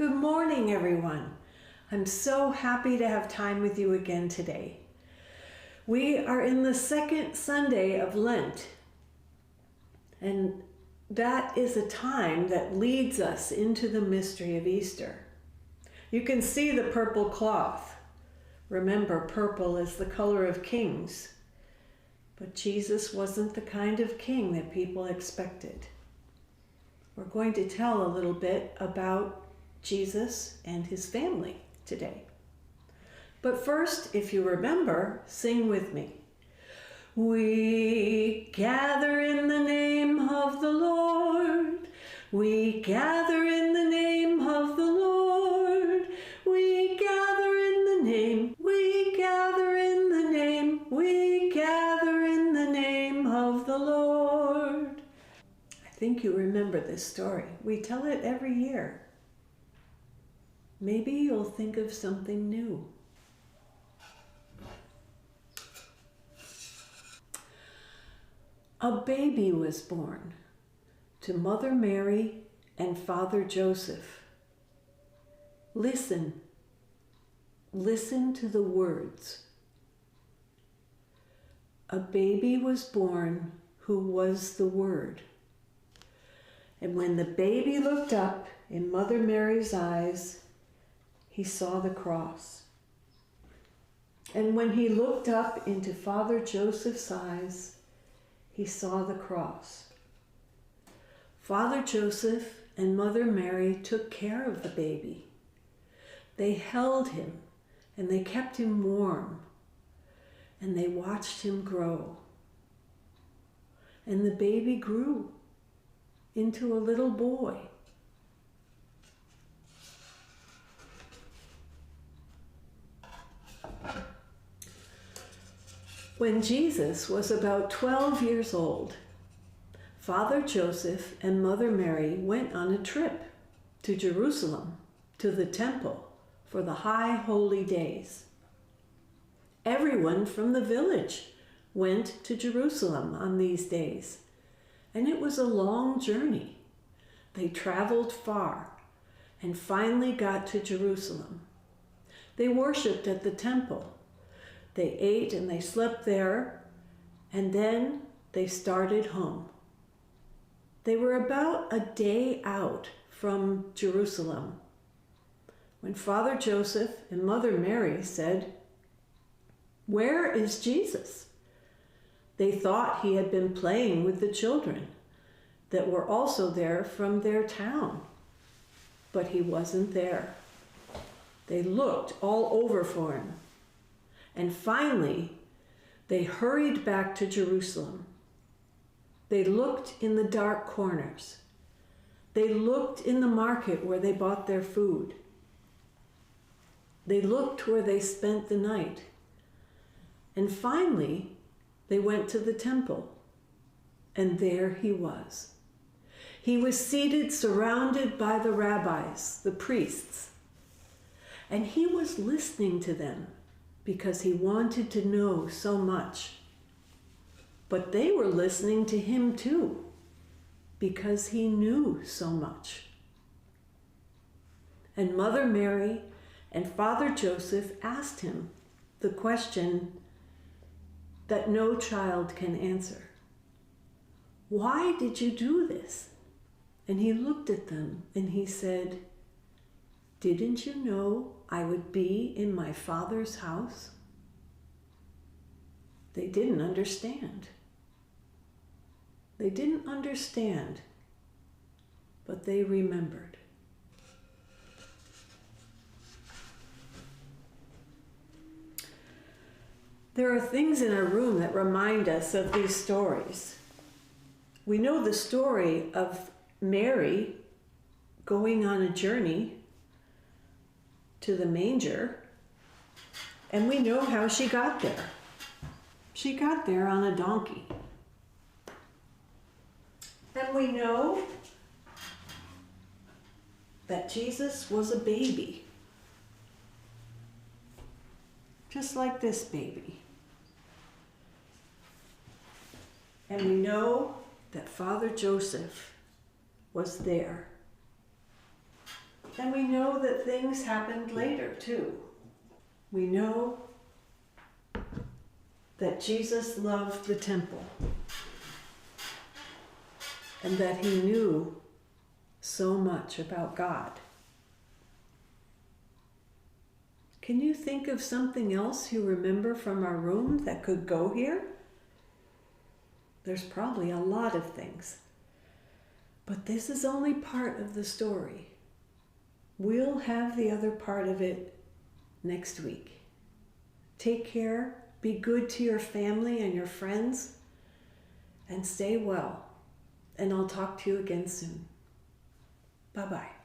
Good morning, everyone. I'm so happy to have time with you again today. We are in the second Sunday of Lent, and that is a time that leads us into the mystery of Easter. You can see the purple cloth. Remember, purple is the color of kings, but Jesus wasn't the kind of king that people expected. We're going to tell a little bit about Jesus and his family today. But first, if you remember, sing with me. We gather in the name of the Lord. We gather in the name of the Lord. We gather in the name. We gather in the name. We gather in the name of the Lord. I think you remember this story. We tell it every year. Maybe you'll think of something new. A baby was born to Mother Mary and Father Joseph. Listen to the words. A baby was born who was the Word. And when the baby looked up in Mother Mary's eyes, he saw the cross. And when he looked up into Father Joseph's eyes, he saw the cross. Father Joseph and Mother Mary took care of the baby. They held him and they kept him warm and they watched him grow. And the baby grew into a little boy. When Jesus was about 12 years old, Father Joseph and Mother Mary went on a trip to Jerusalem, to the temple, for the high holy days. Everyone from the village went to Jerusalem on these days, and it was a long journey. They traveled far and finally got to Jerusalem. They worshiped at the temple. They ate and they slept there, and then they started home. They were about a day out from Jerusalem when Father Joseph and Mother Mary said, "Where is Jesus?" They thought he had been playing with the children that were also there from their town, but he wasn't there. They looked all over for him. And finally, they hurried back to Jerusalem. They looked in the dark corners. They looked in the market where they bought their food. They looked where they spent the night. And finally, they went to the temple. And there he was. He was seated, surrounded by the rabbis, the priests. And he was listening to them, because he wanted to know so much. But they were listening to him too, because he knew so much. And Mother Mary and Father Joseph asked him the question that no child can answer. "Why did you do this?" And he looked at them and he said, "Didn't you know I would be in my Father's house?" They didn't understand. They didn't understand, but they remembered. There are things in our room that remind us of these stories. We know the story of Mary going on a journey to the manger, and we know how she got there. She got there on a donkey. And we know that Jesus was a baby, just like this baby. And we know that Father Joseph was there. And we know that things happened later too. We know that Jesus loved the temple and that he knew so much about God. Can you think of something else you remember from our room that could go here? There's probably a lot of things. But this is only part of the story. We'll have the other part of it next week. Take care, be good to your family and your friends, and stay well. And I'll talk to you again soon. Bye-bye.